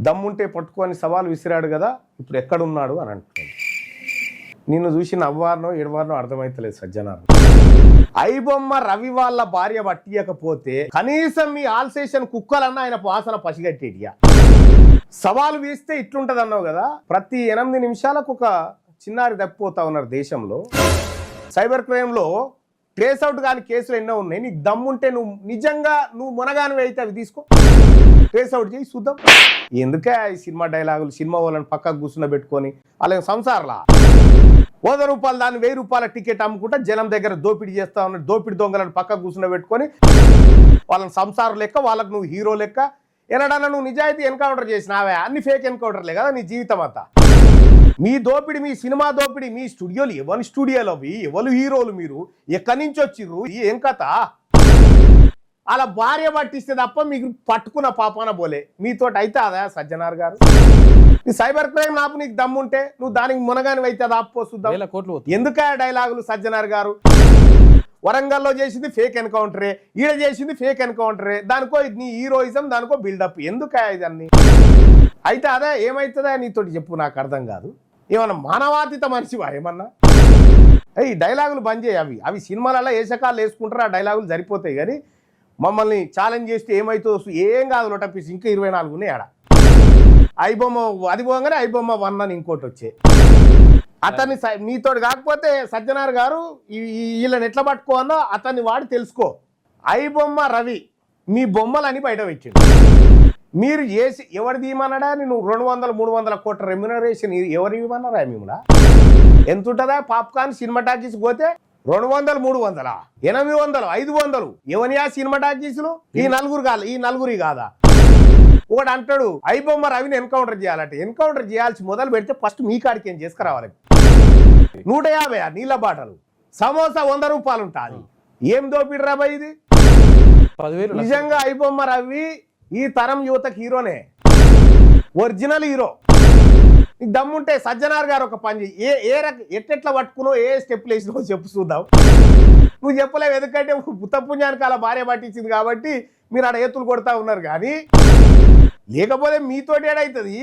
దమ్ముంటే పట్టుకొని సవాల్ విసిరాడు కదా, ఇప్పుడు ఎక్కడున్నాడు అని అంటున్నాడు. నిన్ను చూసి నవ్వారనో ఏడవారనో అర్థమైతలేదు సజ్జనారు. ఐబొమ్మ రవి వాళ్ళ భార్య పట్టియకపోతే కనీసం మీ ఆల్సేషన్ కుక్కలన్నా ఆయన వాసన పసిగట్టేటియా. సవాలు వేస్తే ఇట్లుంటది అన్నావు కదా, ప్రతి 8 నిమిషాలకు ఒక చిన్నారి తప్పిపోతా ఉన్నారు దేశంలో. సైబర్ క్రైమ్లో ట్రేస్ అవుట్ కాని కేసులు ఎన్నో ఉన్నాయి. నీకు దమ్ముంటే నిజంగా నువ్వు మునగానివి అయితే అవి తీసుకో, ట్రేస్ అవుట్ చేయి చూద్దాం. ఎందుకే ఈ సినిమా డైలాగులు, సినిమా వాళ్ళని పక్కకు కూర్చున్న పెట్టుకొని వాళ్ళ సంసారలా 100 రూపాయలు దాన్ని 1000 రూపాయల టికెట్ అమ్ముకుంటా జనం దగ్గర దోపిడీ చేస్తా ఉన్నాడు. దోపిడీ దొంగలను పక్కకు కూర్చున్న పెట్టుకొని వాళ్ళని సంసారం లెక్క, వాళ్ళకు నువ్వు హీరో లెక్క. ఎనడన్నా నువ్వు నిజాయితీ ఎన్కౌంటర్ చేసినావే, అన్ని ఫేక్ ఎన్కౌంటర్లే కదా నీ జీవితం అంతా. మీ దోపిడి, మీ సినిమా దోపిడి, మీ స్టూడియోలు ఎవరి స్టూడియోలు అవి, ఎవరు హీరోలు, మీరు ఎక్కడి నుంచి వచ్చిర్రు, ఏం కథ? అలా భార్య పట్టిస్తే తప్ప మీకు పట్టుకున్న పాపాన పోలే. మీతో అయితే అదా సజ్జనార్ గారు? ఈ సైబర్ క్రైమ్ నాపు నీకు దమ్ముంటే నువ్వు దానికి మునగాని అయితే అది ఆపుపోసుద్దాం. ఎందుకే డైలాగులు సజ్జనార్ గారు? వరంగల్లో చేసింది ఫేక్ ఎన్కౌంటరే, ఈడ చేసింది ఫేక్ ఎన్కౌంటరే, దానికో నీ హీరోయిజం, దానికో బిల్డప్. ఎందుకే ఇదన్నీ? అయితే అదే ఏమవుతుందా నీతోటి చెప్పు, నాకు అర్థం కాదు. ఏమన్నా మానవాతీత మనిషివా ఏమన్నా? ఈ డైలాగులు బంద్ చేయి. అవి సినిమాలలో ఏసకాలు వేసుకుంటారు, ఆ డైలాగులు సరిపోతాయి. కానీ మమ్మల్ని ఛాలెంజ్ చేస్తే ఏమైతుందో ఏం కాదు. లోటపీస్ ఇంకా 24 ఉన్నాయి ఆడ. ఐబొమ్మ అది పోగానే ఐబొమ్మ 1 అని ఇంకోటి వచ్చే. అతన్ని నీతోటి కాకపోతే సజ్జనార్ గారు వీళ్ళని ఎట్లా పట్టుకోవాలో అతన్ని వాడి తెలుసుకో. ఐబొమ్మ రవి మీ బొమ్మలని బయట పెట్టిండు. మీరు చేసి ఎవరు తీయమన్నాడా? నేను 200-300 కోట్ల రెమ్యునరేషన్ ఎవరు ఇవ్వమన్నారా? మిమ్మల్ని ఎంత ఉంటుందా? పాప్కార్న్ సినిమా టాకీస్ పోతే 200-300 800 500 ఎవనియా సినిమా టాకీసులు? ఈ నలుగురి కాదా? ఒకటి అంటాడు ఐబొమ్మ రవిని ఎన్కౌంటర్ చేయాలంటే, ఎన్కౌంటర్ చేయాల్సి మొదలు పెడితే ఫస్ట్ మీ కాడికి ఏం చేసుకురావాలి. 150 నీళ్ళ బాటలు, సమోసా 100 రూపాయలు ఉంటుంది. ఏం దోపిడి రాబా ఇది? నిజంగా ఐబొమ్మ రవి ఈ తరం యువతకు హీరోనే, ఒరిజినల్ హీరో. నీకు దమ్ముంటే సజ్జనార్ గారు ఒక పని ఎట్టెట్లా పట్టుకునో, ఏ స్టెప్లు వేసినో చెప్పు చూద్దాం. నువ్వు చెప్పలేవు, ఎందుకంటే పుణ్యానికి అలా భార్య పట్టించింది కాబట్టి మీరు ఆడ ఎత్తులు కొడతా ఉన్నారు. కానీ లేకపోతే మీతోటి ఏడవుతుంది.